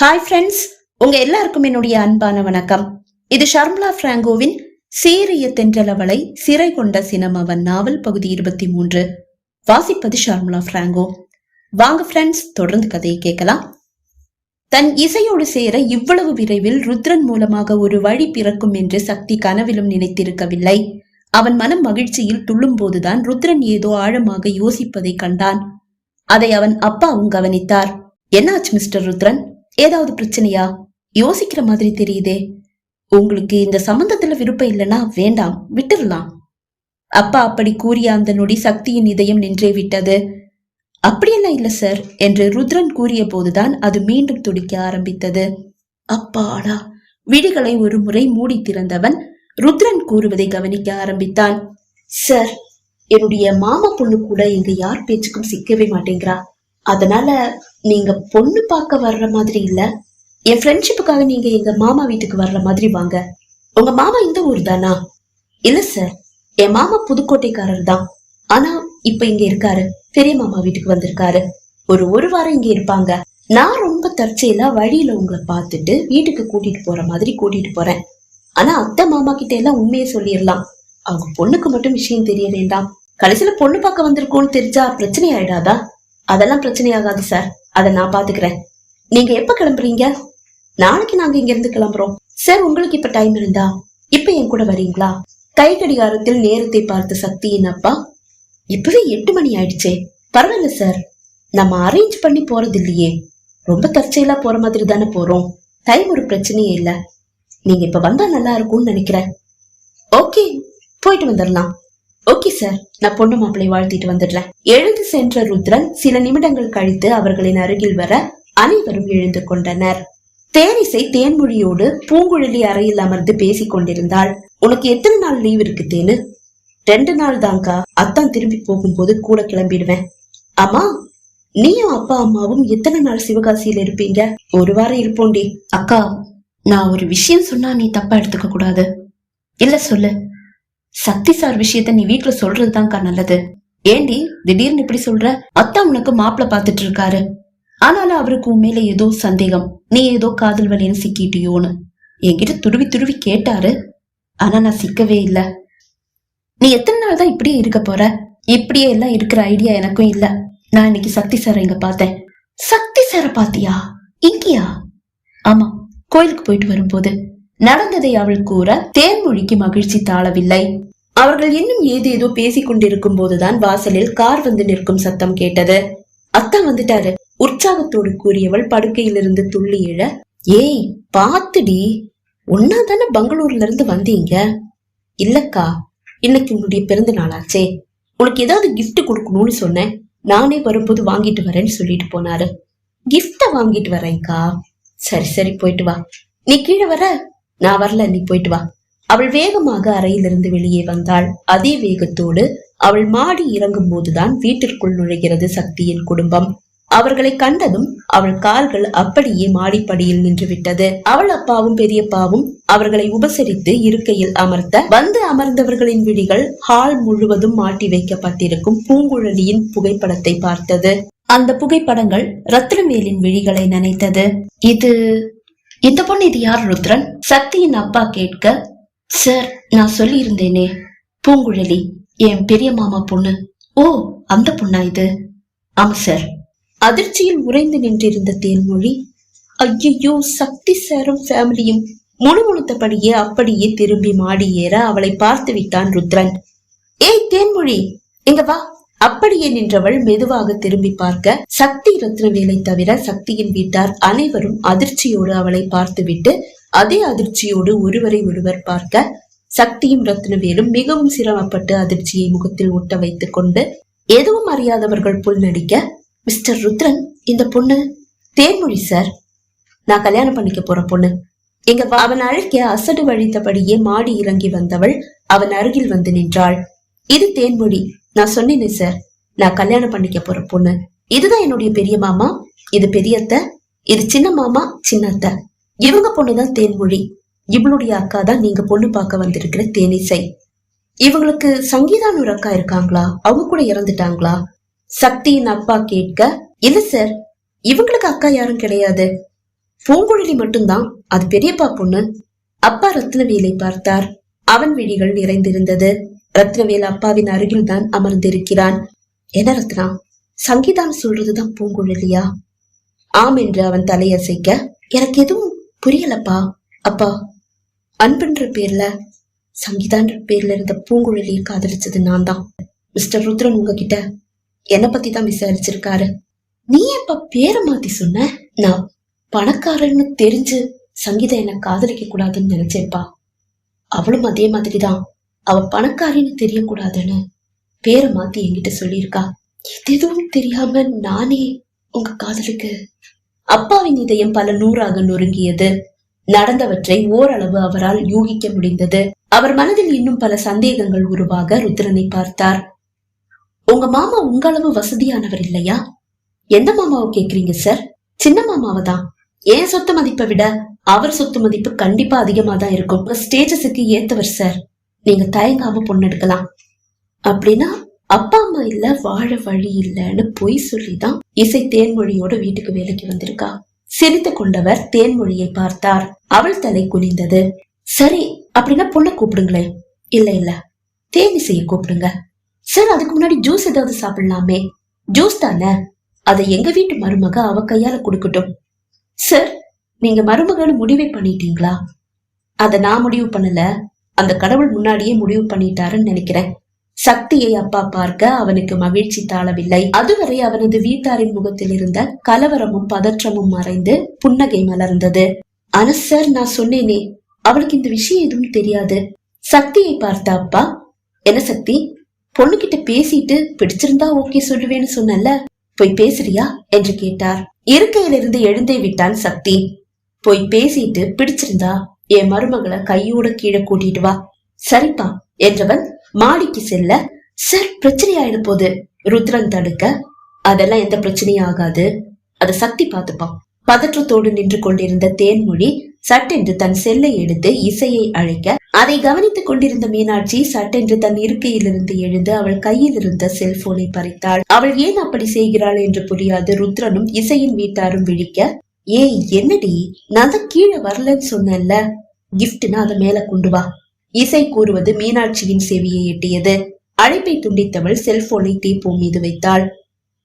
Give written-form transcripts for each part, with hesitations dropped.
Hi friends, உங்க எல்லாருக்கும் என்னுடைய அன்பான வணக்கம். இது ஷர்மிளா பிராங்கோவின் சீரிய தென்றலவளை சிறை கொண்ட சினமவன் நாவல் பகுதி 23. வாசிப்பது ஷர்மிளா பிராங்கோ. வாங்க ஃப்ரெண்ட்ஸ், தொடர்ந்து கதையை கேட்கலாம். தன் இசையோடு சேர இவ்வளவு விரைவில் ருத்ரன் மூலமாக ஒரு வழி பிறக்கும் என்று சக்தி கனவிலும் நினைத்திருக்கவில்லை. அவன் மனம் மகிழ்ச்சியில் துள்ளும் போதுதான் ருத்ரன் ஏதோ ஆழமாக யோசிப்பதை கண்டான். அதை அவன் அப்பாவும் கவனித்தார். என்னாச்சு மிஸ்டர் ருத்ரன், ஏதாவது பிரச்சனையா? யோசிக்கிற மாதிரி தெரியுதே. உங்களுக்கு இந்த சம்பந்தத்துல விருப்பம் இல்லைன்னா வேண்டாம், விட்டுடலாம். அப்பா அப்படி கூறிய அந்த நொடி சக்தியின் இதயம் நின்றே விட்டது. அப்படியெல்லாம் இல்ல சார் என்று ருத்ரன் கூறிய போதுதான் அது மீண்டும் துடிக்க ஆரம்பித்தது. அப்பாடா! விழிகளை ஒரு முறை மூடி திறந்தவன் ருத்ரன் கூறுவதை கவனிக்க ஆரம்பித்தான். சார், என்னுடைய மாமா பொண்ணு கூட இங்க யார் பேச்சுக்கும் சிக்கவே மாட்டேங்கிறா. அதனால நீங்க பொண்ணு பார்க்க வர்ற மாதிரி இல்ல, என் ஃப்ரெண்ட்ஷிப்புக்காக நீங்க எங்க மாமா வீட்டுக்கு வர்ற மாதிரி வாங்க. உங்க மாமா இந்த ஊர் தானா? இல்ல சார், என் மாமா புதுக்கோட்டைக்காரர் தான். ஆனா இப்ப இங்க இருக்காரு, பெரிய மாமா வீட்டுக்கு வந்திருக்காரு. ஒரு வாரம் இங்க இருப்பாங்க. நான் ரொம்ப தற்செயலா வழியில உங்களை பார்த்துட்டு வீட்டுக்கு கூட்டிட்டு போற மாதிரி கூட்டிட்டு போறேன். ஆனா அத்தை மாமா கிட்ட எல்லாம் உண்மையை சொல்லிடலாம். அவங்க பொண்ணுக்கு மட்டும் விஷயம் தெரிய வேண்டாம். கடைசியில பொண்ணு பார்க்க வந்திருக்கோன்னு தெரிஞ்சா பிரச்சனை ஆயிடாதா? அதெல்லாம் பிரச்சனை ஆகாது சார், அதை நான் பாத்துக்கிறேன். நீங்க எப்ப கிளம்புறீங்க? நாளைக்கு நாங்க இங்க இருந்து கிளம்புறோம். சார், உங்களுக்கு இப்ப டைம் இருந்தா இப்ப என் கூட வரீங்களா? கை கடிகாரத்தில் நேரத்தை பார்த்த சக்தியின் அப்பா, இப்பவே 8 மணி ஆயிடுச்சே. பரவாயில்ல சார், நம்ம அரேஞ்ச் பண்ணி போறது இல்லையே, ரொம்ப தற்செயலா போற மாதிரி தானே போறோம். டைம் ஒரு பிரச்சனையே இல்ல. நீங்க இப்ப வந்தா நல்லா இருக்கும்னு நினைக்கிறேன். ஓகே, போயிட்டு வந்துடலாம். ஓகே சார், நான் பொண்ணு மாப்பிளை வாழ்த்திட்டு வந்துடுறேன். எழுந்து சென்ற ருத்ரன் சில நிமிடங்கள் கழித்து அவர்களின் அருகில் வர அனைவரும் எழுந்து கொண்டனர். தேனிசை தேன்மொழியோடு பூங்குழலி அறையில் அமர்ந்து பேசிக் கொண்டிருந்தாள். உனக்கு எத்தனை நாள் லீவ் இருக்கு தேனு? 2 நாள் தான்கா. அத்தான் திரும்பி போகும்போது கூட கிளம்பிடுவேன். ஆமா, நீயும் அப்பா அம்மாவும் எத்தனை நாள் சிவகாசியில இருப்பீங்க? 1 வாரம் இருப்போண்டி. அக்கா, நான் ஒரு விஷயம் சொன்னா நீ தப்பா எடுத்துக்க கூடாது. இல்ல சொல்லு. சக்தி சார் விஷயத்த நீ வீட்டுல சொல்றதுதான்க்கா நல்லது. ஏண்டி திடீர்னு இப்படி சொல்ற? அத்தா உனக்கு மாப்பிள்ள பாத்துட்டு இருக்காரு. ஆனாலும் அவருக்கு உண்மையில ஏதோ சந்தேகம், நீ ஏதோ காதல் வலின்னு சிக்கிட்டியோன்னு என்கிட்ட துருவி துருவி கேட்டாரு. ஆனா நான் சிக்கவே இல்ல. நீ எத்தனை நாள் தான் இப்படியே இருக்க போற? இப்படியே எல்லாம் இருக்கிற ஐடியா எனக்கும் இல்ல. நான் இன்னைக்கு சக்தி சார் இங்க பார்த்தேன். சக்தி சார பாத்தியா? இங்கயா? ஆமா, கோயிலுக்கு போயிட்டு வரும்போது நடந்ததை அவள் கூற தேன்மொழிக்கு மகிழ்ச்சி தாழவில்லை. அவர்கள் இன்னும் ஏதேதோ பேசிக் கொண்டிருக்கும் போதுதான் வாசலில் கார் வந்து நிற்கும் சத்தம் கேட்டது. அத்தா வந்துட்டாரு, உற்சாகத்தோடு கூறியவள் படுக்கையிலிருந்து துள்ளி எழ, ஏய் பாத்துடி, ஒன்னா தானே பெங்களூர்ல இருந்து வந்தீங்க? இல்லக்கா, இன்னைக்கு உன்னுடைய பிறந்த நாளாச்சே, உனக்கு ஏதாவது கிஃப்ட் கொடுக்கணும்னு சொன்னேன். நானே வரும்போது வாங்கிட்டு வரேன்னு சொல்லிட்டு போனாரு. கிஃப்ட வாங்கிட்டு வரேன்கா. சரி சரி, போயிட்டு வா. நீ கீழே வர? நான் வரல, நீ போயிட்டு வா. அவள் வேகமாக அறையிலிருந்து வெளியே வந்தாள். அதே வேகத்தோடு அவள் மாடி இறங்கும் போதுதான் வீட்டிற்குள் நுழைகிறது சக்தியின் குடும்பம். அவர்களை கண்டதும் அவள் கால்கள் அப்படியே மாடிப்படியில் நின்று விட்டது. அவள் அப்பாவும் பெரியப்பாவும் அவர்களை உபசரித்து இருக்கையில் அமர்த்த வந்து அமர்ந்தவர்களின் விழிகள் ஹால் முழுவதும் மாட்டி வைக்கப்பட்டிருக்கும் பூங்குழலியின் புகைப்படத்தை பார்த்தது. அந்த புகைப்படங்கள் ரத்னவேலின் விழிகளை நனைத்தது. இந்த பொண்ணு இது யார் ருத்ரன்? சக்தியின் அப்பா கேட்க, சார், நான் சொல்லி இருந்தேனே, பூங்குழலி என் பெரிய மாமா பொண்ணு. ஓ, அந்த பொண்ணா இது? ஆமா சார். அதிர்ச்சியில் உறைந்து நின்றிருந்த தேன்மொழி, ஐயோ, சக்தி சாரும் ஃபேமிலியும் முணுமுணுத்தபடியே அப்படியே திரும்பி மாடி ஏற அவளை பார்த்து விட்டான் ருத்ரன். ஏய் தேன்மொழி, இங்க வா. அப்படியே நின்றவள் மெதுவாக திரும்பி பார்க்க சக்தி ரத்னவேலை தவிர சக்தியின் வீட்டார் அனைவரும் அதிர்ச்சியோடு அவளை பார்த்துவிட்டு அதே அதிர்ச்சியோடு ஒருவரை ஒருவர் பார்க்க சக்தியும் ரத்னவேலும் மிகவும் சிரமப்பட்டு அதிர்ச்சியை முகத்தில் ஒட்ட வைத்துக் கொண்டு எதுவும் அறியாதவர்கள் புல் நடிக்க, மிஸ்டர் ருத்ரன், இந்த பொண்ணு தேன்மொழி சார், நான் கல்யாணம் பண்ணிக்க போற பொண்ணு. எங்க அவன் அழைக்க அசடு வழித்தபடியே மாடி இறங்கி வந்தவள் அவன் அருகில் வந்து நின்றாள். இது தேன்மொழி, நான் சொன்னேனே சார், நான் கல்யாணம் பண்ணிக்க போற பொண்ணு. இதுதான் என்னுடைய பெரிய மாமா, இது பெரியத்த, இது சின்ன மாமா சின்னத்த. இவங்க பொண்ணுதான் தேன்மொழி. இவளுடைய அக்கா தான் நீங்க பொண்ணு பார்க்க வந்திருக்கிற தேனிசை. இவங்களுக்கு சங்கீதான்னு ஒரு அக்கா இருக்காங்களா? அவங்க கூட இறந்துட்டாங்களா? சக்தியின் அப்பா கேட்க, இல்ல சார், இவங்களுக்கு அக்கா யாரும் கிடையாது. பூங்குழலி மட்டும்தான், அது பெரியப்பா பொண்ணு. அப்பா ரத்னவேலை பார்த்தார். அவன் விழிகள் நிறைந்திருந்தது. ரத்னவேல் அப்பாவின் அருகில் தான் அமர்ந்திருக்கிறான். என்ன ரத்னா, சங்கீதான் சொல்றதுதான் பூங்குழலியா? ஆம் என்று அவன் தலையசைக்க, எனக்கு எதுவும் புரியலப்பா. அப்பா, அன்புன்ற பேர்ல சங்கீதான்ற பேர்ல இருந்த பூங்குழலியை காதலிச்சது நான் தான். மிஸ்டர் ருத்ரன் உங்ககிட்ட என்ன பத்தி தான் விசாரிச்சிருக்காரு. நீ எப்ப பேரை மாத்தி சொன்ன? நான் பணக்காரன்னு தெரிஞ்சு சங்கீதா என்ன காதலிக்க கூடாதுன்னு நினைச்சேப்பா. அவளும் அதே மாதிரிதான் அவ பணக்காரின்னு தெரியக்கூடாதுன்னு பேரை மாத்தி என்கிட்ட சொல்லியிருக்கா. எதுவும் தெரியாம நானே உங்க காதலுக்கு. அப்பாவின் இதயம் பல நூறாக நொறுங்கியது. நடந்தவற்றை ஓரளவு அவரால் யூகிக்க முடிந்தது. அவர் மனதில் இன்னும் பல சந்தேகங்கள் உருவாக ருத்ரனை பார்த்தார். உங்க மாமா உங்க அளவு வசதியானவர் இல்லையா? எந்த மாமாவை கேக்குறீங்க சார்? சின்ன மாமாவை தான். என் சொத்து மதிப்பை விட அவர் சொத்து மதிப்பு கண்டிப்பா அதிகமா தான் இருக்கும். ஸ்டேட்டஸுக்கு ஏத்தவர் சார். நீங்க தயங்காம பொண்ணு எடுக்கலாம். அப்படின்னா அப்பா அம்மா இல்ல, வாழ வழி இல்லன்னு பொய் சொல்லிதான் இசை தேன்மொழியோட வீட்டுக்கு வேலைக்கு வந்திருக்கா. சிரித்து கொண்டவர் தேன்மொழியை பார்த்தார். அவள் தலை குனிந்தது. சரி, அப்படின்னா பொண்ணை கூப்பிடுங்களேன். இல்ல இல்ல, தேனிசையை கூப்பிடுங்க சார். அதுக்கு முன்னாடி ஜூஸ் ஏதாவது சாப்பிடலாமே. ஜூஸ் தானே, அதை எங்க வீட்டு மருமக அவ கையால குடுக்கட்டும். சார், நீங்க மருமகன்னு முடிவே பண்ணிட்டீங்களா? அத நான் முடிவு பண்ணல, அந்த கடவுள் முன்னாடியே முடிவு பண்ணிட்டாருன்னு நினைக்கிறேன். சக்தியை அப்பா பார்க்க அவனுக்கு மகிழ்ச்சி தாழவில்லை. அதுவரை அவனது வீட்டாரின் முகத்தில் இருந்த கலவரமும் பதற்றமும் மறைந்து புன்னகை மலர்ந்தது. ஆனா சார், நான் சொன்னேனே, அவளுக்கு இந்த விஷயம் எதுவும் தெரியாது. சக்தியை பார்த்த அப்பா, என்ன சக்தி, பொண்ணுகிட்ட பேசிட்டு பிடிச்சிருந்தா ஓகே சொல்லுவேன்னு சொன்னல, போய் பேசுறியா என்று கேட்டார். இருக்கையிலிருந்து எழுந்தே விட்டான் சக்தி. போய் பேசிட்டு பிடிச்சிருந்தா என் மருமகளை கையோட கீழே கூட்டிட்டு வா. சரிப்பா என்றவன் மாடிக்கு செல்ல, சார் பிரச்சனை ஆயிட போது ருத்ரன் தடுக்க, அதெல்லாம் எந்த பிரச்சனையும் ஆகாது, அத சக்தி பார்த்துப்பான். பதற்றத்தோடு நின்று கொண்டிருந்த தேன்மொழி சட்டென்று தன் செல்லை எடுத்து இசையை அழைக்க, அதை கவனித்துக் கொண்டிருந்த மீனாட்சி சட்டென்று தன் இருக்கையிலிருந்து எழுந்து அவள் கையில் இருந்த செல்போனை பறித்தாள். அவள் ஏன் அப்படி செய்கிறாள் என்று புரியாது ருத்ரனும் இசையின் வீட்டாரும் விழிக்க, ஏய் என்னடி, நான் தான் கீழே வரலன்னு சொன்னேன்ல, கிஃப்ட்னா அதை மேல கொண்டு வா. இசை கூறுவது மீனாட்சியின் செவியை எட்டியது. அழைப்பை துண்டித்தவள் செல்போனை டீப்போ மீது வைத்தாள்.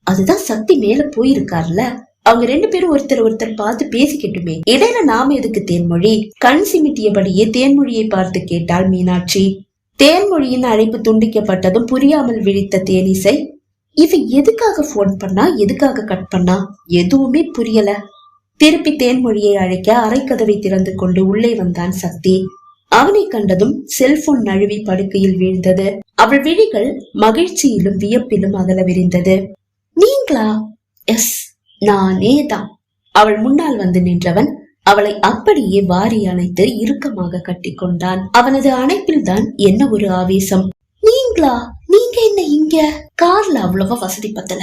அதுதான் சக்தி மேல போயிருக்கார்ல, அவங்க 2 பேரும் ஒருத்தர் பார்த்து பேசிக்கிட்டுமே, இடையில நாம எதுக்கு தேன்மொழி? கண் சிமிட்டியபடியே தேன்மொழியை பார்த்து கேட்டாள் மீனாட்சி. தேன்மொழியின் அழைப்பு துண்டிக்கப்பட்டதும் புரியாமல் விழித்த தேனிசை, இவ எதுக்காக போன் பண்ணா, எதுக்காக கட் பண்ணா, எதுவுமே புரியல. திருப்பி தேன்மொழியை அழைக்க அரைக்கதவை திறந்து கொண்டு உள்ளே வந்தான் சக்தி. அவனை கண்டதும் செல்போன் நழுவி படுக்கையில் வீழ்ந்தது. அவள் விழிகள் மகிழ்ச்சியிலும் வியப்பிலும் அகல விரிந்தது. நீங்களா? எஸ், நானே தான். அவள் முன்னால் வந்து நின்றவன் அவளை அப்படியே வாரி அணைத்து இறுக்கமாக கட்டி கொண்டான். அவனது அணைப்பில் தான் என்ன ஒரு ஆவேசம். நீங்களா? நீங்க என்ன இங்க? கார்ல அவ்வளவா வசதி பத்தல,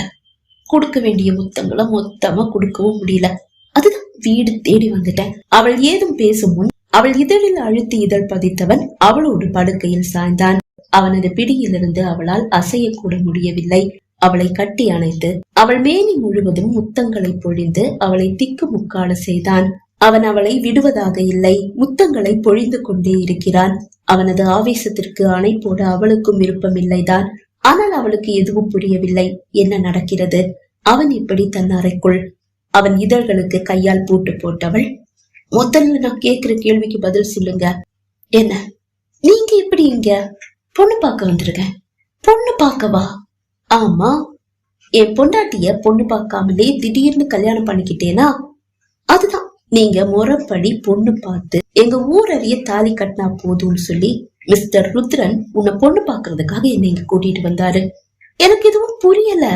கொடுக்க வேண்டிய முத்தங்களை மொத்தமா கொடுக்கவும் முடியல, அதுதான் வீடு தேடி வந்துட்டேன். அவள் ஏதும் பேசும் முன் அவள் இதழில் அழுத்தி இதழ் பதித்தவன் அவளோடு படுக்கையில் சாய்ந்தான். அவனது பிடியிலிருந்து அவளால் அசையக்கூட முடியவில்லை. அவளை கட்டி அணைத்து அவள் மேனி முழுவதும் முத்தங்களை பொழிந்து அவளை திக்கு முக்காட செய்தான். அவன் அவளை விடுவதாக இல்லை, முத்தங்களை பொழிந்து கொண்டே இருக்கிறான். அவனது ஆவேசத்திற்கு அணை போட அவளுக்கும் விருப்பமில்லைதான். ஆனால் அவளுக்கு எதுவும் புரியவில்லை. என்ன நடக்கிறது? அவன் இப்படி தன் அறைக்குள். அவன் இதழ்களுக்கு கையால் பூட்டு போட்டவள், முதல்ல நான் கேக்குற கேள்விக்கு பதில் சொல்லுங்க. என்ன, நீங்க இப்படி இங்க? பொண்ணு பார்க்க வந்திருக்க. பொண்ணு பார்க்கவா? ஆமா, என் பொண்டாட்டிய பொண்ணு பார்க்காமலே திடீர்னு கல்யாணம் பண்ணிக்கிட்டேனா, அதுதான். நீங்க முறைப்படி பொண்ணு பார்த்து எங்க ஊரறிய தாலி கட்டினா போதும்னு சொல்லி மிஸ்டர் ருத்ரன் உன்னை பொண்ணு பாக்குறதுக்காக என்னை இங்க கூட்டிட்டு வந்தாரு. எனக்கு எதுவும் புரியல.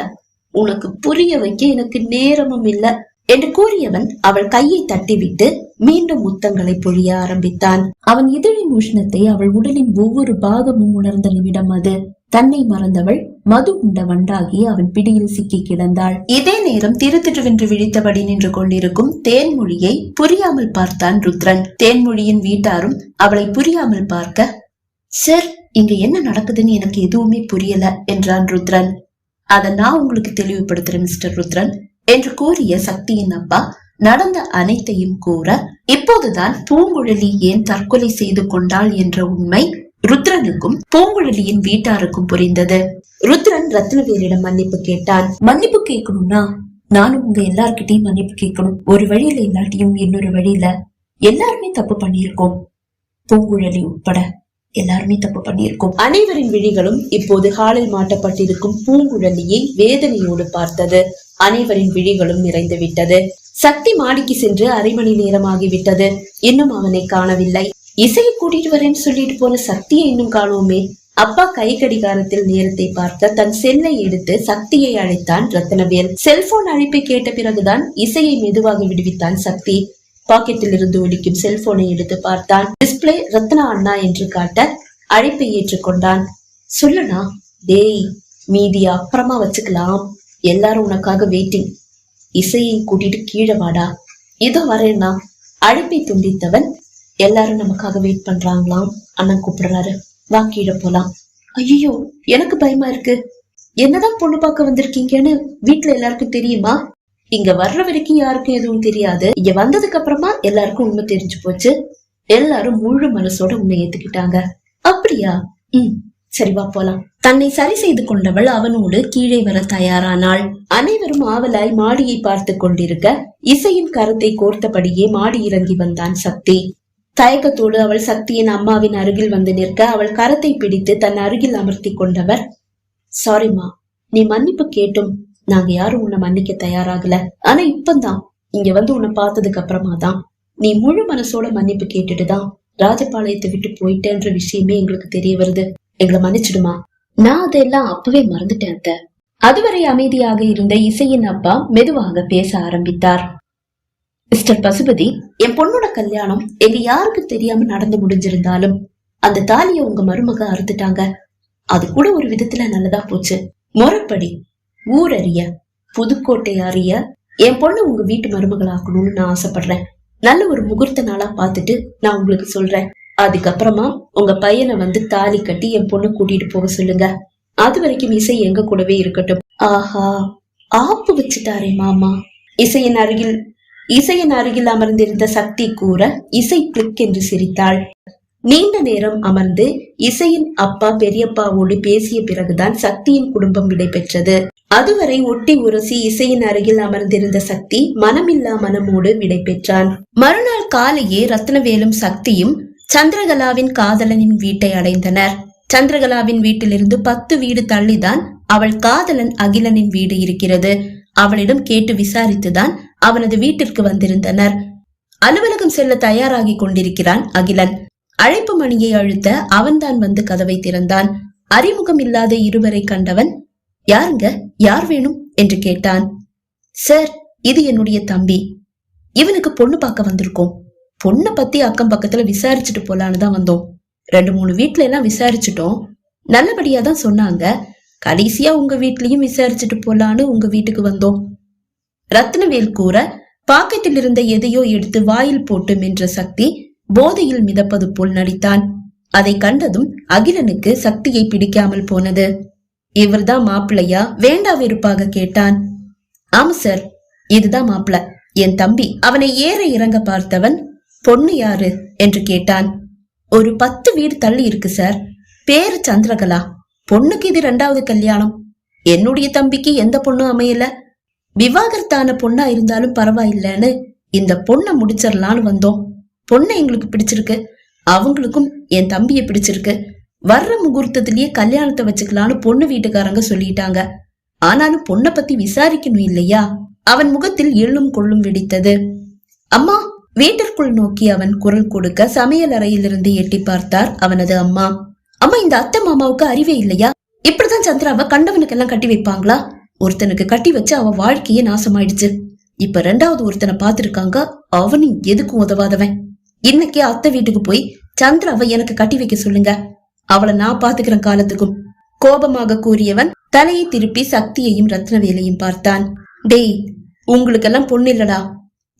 உனக்கு புரிய வைக்க எனக்கு நேரமும் இல்ல என்று கூறியவன் அவள் கையை தட்டிவிட்டு மீண்டும் முத்தங்களை பொழிய ஆரம்பித்தான். அவன் இதழின் உஷ்ணத்தை அவள் உடலின் ஒவ்வொரு பாகமும் உணர்ந்த நிமிடம் அது. தன்னை மறந்தவள் மது உண்ட வண்டாகி அவன் பிடியில் சிக்கி கிடந்தாள். இதே நேரம் திருத்திட்டுவென்று விழித்தபடி நின்று கொண்டிருக்கும் தேன்மொழியை புரியாமல் பார்த்தான் ருத்ரன். தேன்மொழியின் வீட்டாரும் அவளை புரியாமல் பார்க்க, சார், இங்க என்ன நடக்குதுன்னு எனக்கு எதுவுமே புரியல என்றான் ருத்ரன். அத நான் உங்களுக்கு தெளிவுபடுத்துறேன் மிஸ்டர் ருத்ரன் என்று கூறிய சக்தியின் அப்பா நடந்த அனைத்தையும் கூற, இப்போதுதான் பூங்குழலி ஏன் தற்கொலை செய்து கொண்டாள் என்ற உண்மை ருத்ரனுக்கும் பூங்குழலியின் வீட்டாருக்கும் புரிந்தது. ருத்ரன் ரத்னவேலிடம் மன்னிப்பு கேட்டான். மன்னிப்பு கேட்கணும்னா நானும் உங்க எல்லார்கிட்டையும் மன்னிப்பு கேட்கணும். ஒரு வழியில இல்லாட்டியும் இன்னொரு வழியில எல்லாருமே தப்பு பண்ணியிருக்கோம். பூங்குழலி உட்பட எல்லாருமே தப்பு பண்ணியிருக்கோம். அனைவரின் விழிகளும் இப்போது ஹாலில் மாட்டப்பட்டிருக்கும் பூங்குழலியை வேதனையோடு பார்த்தது. அனைவரின் விழிகளும் நிறைந்து விட்டது. சக்தி மாடிக்கு சென்று அரை மணி நேரம் ஆகிவிட்டது. இன்னும் அவனை காணவில்லை. இசையை கூட்டிட்டு வரேன்னு சொல்லிட்டு போன சக்தியை இன்னும் காணோமே. அப்பா கை கடிகாரத்தில் நேரத்தை பார்க்க தன் செல்லை எடுத்து சக்தியை அழைத்தான் ரத்னவேல். செல்போன் அழைப்பை கேட்ட பிறகுதான் இசையை மெதுவாக விடுவித்தான் சக்தி. பாக்கெட்டில் இருந்து ஒலிக்கும் செல்போனை எடுத்து பார்த்தான். டிஸ்பிளே ரத்னா அண்ணா என்று காட்ட அழைப்பை ஏற்றுக்கொண்டான். சொல்லுனா, டேய் மீதியா அப்புறமா வச்சுக்கலாம், எல்லாரும் உனக்காக வெயிட்டிங். இசையை கூட்டிட்டு கீழே வாடா. இதோ வரேன்னா. அழைப்பை துண்டித்தவன், எல்லாரும் நமக்காக வெயிட் பண்றாங்களாம், அண்ணன் கூப்பிடுறாரு, வா கீழே போலாம். ஐயோ எனக்கு பயமா இருக்கு. என்னதான் பொண்ணு பார்க்க வந்திருக்கீங்கன்னு வீட்டுல எல்லாருக்கும் தெரியுமா? இங்க வர்ற வரைக்கும் யாருக்கும் எதுவும் தெரியாது. இங்க வந்ததுக்கு அப்புறமா எல்லாருக்கும் உண்மை தெரிஞ்சு போச்சு. எல்லாரும் முழு மனசோட உன்னை ஏத்துக்கிட்டாங்க. அப்படியா? சரி வா போலாம். தன்னை சரி செய்து கொண்டவள் அவனோடு கீழே வர தயாரானாள். அனைவரும் ஆவலாய் மாடியை பார்த்து கொண்டிருக்க இசையின் கரத்தை கோர்த்தபடியே மாடி இறங்கி வந்தான் சக்தி. தயக்கத்தோடு அவள் சக்தியின் அம்மாவின் அருகில் வந்து நிற்க அவள் கரத்தை பிடித்து தன் அருகில் அமர்த்தி கொண்டவர், சாரிம்மா, நீ மன்னிப்பு கேட்டும் நாங்க யாரும் உன்னை மன்னிக்க தயாராகல. ஆனா இப்பதான் இங்க வந்து உன்னை பார்த்ததுக்கு அப்புறமா தான் நீ முழு மனசோட மன்னிப்பு கேட்டுட்டுதான் ராஜபாளையத்தை விட்டு போயிட்டேன்ற விஷயமே எங்களுக்கு தெரிய வருது. எங்களை மன்னிச்சிடுமா. நான் அதெல்லாம் அப்பவே மறந்துட்டேன் அத்தை. அதுவரை அமைதியாக இருந்த இசையின் அப்பா மெதுவாக பேச ஆரம்பித்தார். மிஸ்டர் பசுபதி, என் பொண்ணோட கல்யாணம் எங்க யாருக்கு தெரியாம நடந்து முடிஞ்சிருந்தாலும் அந்த தாலிய உங்க மருமக அறுத்துட்டாங்க. அது கூட ஒரு விதத்துல நல்லதா போச்சு. முறைப்படி ஊரறிய புதுக்கோட்டை அறிய என் பொண்ணு உங்க வீட்டு மருமகள் ஆக்கணும்னு நான் ஆசைப்படுறேன். நல்ல ஒரு முகூர்த்த நாளா பாத்துட்டு நான் உங்களுக்கு சொல்றேன். அதுக்கப்புறமா உங்க பையனை வந்து தாலி கட்டி என் பொண்ணு கூட்டிட்டு போக சொல்லுங்க. அது வரைக்கும் இசை எங்க கூடவே இருக்கட்டும். ஆஹா, ஆப்பு வச்சுட்டாரே மாமா. இசையின் அருகில் அமர்ந்திருந்த சக்தி கூற இசை கிளிக் என்று சிரித்தாள். நீண்ட நேரம் அமர்ந்து இசையின் அப்பா பெரியப்பாவோடு பேசிய பிறகுதான் சக்தியின் குடும்பம் விடை பெற்றது. அதுவரை ஒட்டி உரசி இசையின் அருகில் அமர்ந்திருந்த சக்தி மனமில்லா மனமோடு விடை பெற்றான். மறுநாள் காலையே ரத்னவேலும் சக்தியும் சந்திரகலாவின் காதலனின் வீட்டை அடைந்தனர். சந்திரகலாவின் வீட்டிலிருந்து 10 வீடு தள்ளிதான் அவள் காதலன் அகிலனின் வீடு இருக்கிறது. அவளிடம் கேட்டு விசாரித்துதான் அவனது வீட்டிற்கு வந்திருந்தனர். அலுவலகம் செல்ல தயாராகி கொண்டிருக்கிறான் அகிலன். அழைப்பு மணியை அழுத்த அவன்தான் வந்து கதவை திறந்தான். அறிமுகம் இல்லாத இருவரை கண்டவன், யாருங்க, யார் வேணும் என்று கேட்டான். சார், இது என்னுடைய தம்பி. இவனுக்கு பொண்ணு பார்க்க வந்திருக்கோம். பொண்ணை பத்தி அக்கம் பக்கத்துல விசாரிச்சுட்டு போலான்னு தான் வந்தோம். 2-3 வீட்டுல எல்லாம் விசாரிச்சுட்டோம். நல்லபடியா தான் சொன்னாங்க. கடைசியா உங்க வீட்லயும் விசாரிச்சுட்டு போலான்னு உங்க வீட்டுக்கு வந்தோம். ரத்னவேல் கூற பாக்கெட்டில் இருந்த எதையோ எடுத்து வாயில் போட்டு மென்ற சக்தி போதையில் மிதப்பது போல் நடித்தான். அதை கண்டதும் அகிலனுக்கு சக்தியை பிடிக்காமல் போனது. இவர்தான் மாப்பிள்ளையா வேண்டா வெறுப்பாக கேட்டான். ஆமா சார், இதுதான் மாப்பிள்ள, என் தம்பி. அவனை ஏற இறங்க பார்த்தவன், பொண்ணு யாரு என்று கேட்டான். ஒரு 10 வீடு தள்ளி இருக்கு சார். பேரு சந்திரகலா. பொண்ணுக்கு இது 2வது கல்யாணம். என்னுடைய தம்பிக்கு எந்த பொண்ணும் அமையல. விவாகரத்தான பொண்ணா இருந்தாலும் பரவாயில்லன்னு இந்த பொண்ணை முடிச்சிடலான்னு வந்தோம். பொண்ணை எங்களுக்கு பிடிச்சிருக்கு, அவங்களுக்கும் என் தம்பிய பிடிச்சிருக்கு. வர்ற முகூர்த்தத்திலேயே கல்யாணத்தை வச்சுக்கலான்னு பொண்ணு வீட்டுக்காரங்க சொல்லிட்டாங்க. ஆனாலும் பொண்ணை பத்தி விசாரிக்கணும் இல்லையா? அவன் முகத்தில் எள்ளும் கொள்ளும் வெடித்தது. அம்மா, வீட்டிற்குள் நோக்கி அவன் குரல் கொடுக்க சமையல் அறையிலிருந்து எட்டி பார்த்தார் அவனது அம்மா. அம்மா, இந்த அத்தை மாமாவுக்கு அறிவே இல்லையா? இப்படிதான் சந்திராவை கண்டவனுக்கெல்லாம் கட்டி வைப்பாங்களா? ஒருத்தனுக்கு கட்டி வச்சு அவ வாழ்க்கையே நாசமாயிடுச்சு. இப்ப 2வது ஒருத்தனை பாத்துருக்காங்க. அவனும் எதுக்கும் உதவாதவன். இன்னைக்கே அத்தை வீட்டுக்கு போய் சந்திராவை எனக்கு கட்டி வைக்க சொல்லுங்க. அவளை நான் பாத்துக்கிறேன் காலத்துக்கும். கோபமாக கூறியவன் தலையை திருப்பி சக்தியையும் ரத்னவேலையும் பார்த்தான். டேய், உங்களுக்கெல்லாம் பொண்ணு இல்லடா.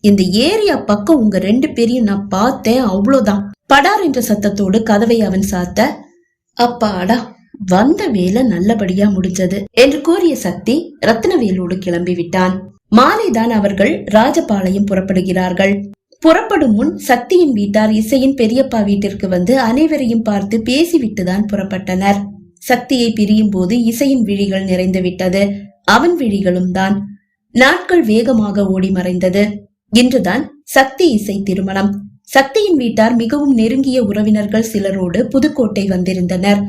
இந்த ஏரியா பக்கம் உங்க 2 பேரையும் நான் பார்த்தேன், அவ்வளவுதான். படார் என்ற சத்தத்தோடு கதவை அவன் சாத்த, அப்பாடா, வந்த வேலை நல்லபடியா முடிஞ்சது என்று கூறிய சக்தி ரத்னவேலோடு கிளம்பி விட்டான். மாலைதான் அவர்கள் ராஜபாளையம் புறப்படுகிறார்கள். புறப்படும் முன் சக்தியின் வீட்டார் இசையின் பெரியப்பா வீட்டிற்கு வந்து அனைவரையும் பார்த்து பேசிவிட்டுதான் புறப்பட்டனர். சக்தியை பிரியும் போது இசையின் விழிகள் நிறைந்து விட்டது. அவன் விழிகளும் தான். நாட்கள் வேகமாக ஓடி மறைந்தது. இன்றுதான் சக்தி இசை திருமணம். சக்தியின் வீட்டார் மிகவும் நெருங்கிய உறவினர்கள் சிலரோடு புதுக்கோட்டை வந்திருந்தனர்.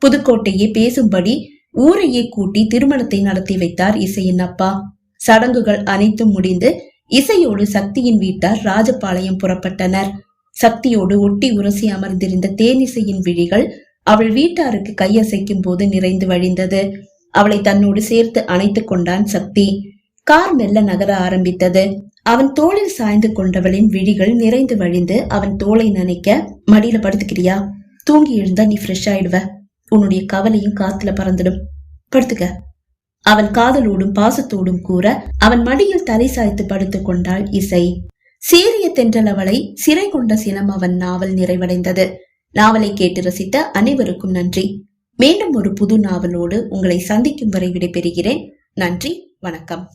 புதுக்கோட்டையே பேசும்படி ஊரையே கூட்டி திருமணத்தை நடத்தி வைத்தார் இசையின் அப்பா. சடங்குகள் அனைத்தும் முடிந்து இசையோடு சக்தியின் வீட்டார் ராஜபாளையம் புறப்பட்டனர். சக்தியோடு ஒட்டி உரசி அமர்ந்திருந்த தேனிசையின் விழிகள் அவள் வீட்டாருக்கு கையசைக்கும் போது நிறைந்து வழிந்தது. அவளை தன்னோடு சேர்த்து அணைத்துக் கொண்டான் சக்தி. கார் மெல்ல நகர ஆரம்பித்தது. அவன் தோளில் சாய்ந்து கொண்டவளின் விழிகள் நிறைந்து வழிந்து அவன் தோளை நனைக்க, மடியில படுத்துக்கிறியா? தூங்கி எழுந்தா நீ ஃப்ரெஷ் ஆயிடுவ. உன்னுடைய கவலையும் காத்துல பறந்துடும். படுத்துக்க. அவன் காதலோடும் பாசத்தோடும் கூற அவன் மடியில் தலை சாய்த்து படுத்துக் கொண்டாள் இசை. சீரிய தென்றல் அவளை சிறை கொண்ட சினம் அவன் நாவல் நிறைவடைந்தது. நாவலை கேட்டு ரசித்த அனைவருக்கும் நன்றி. மீண்டும் ஒரு புது நாவலோடு உங்களை சந்திக்கும் வரை விடைபெறுகிறேன். நன்றி, வணக்கம்.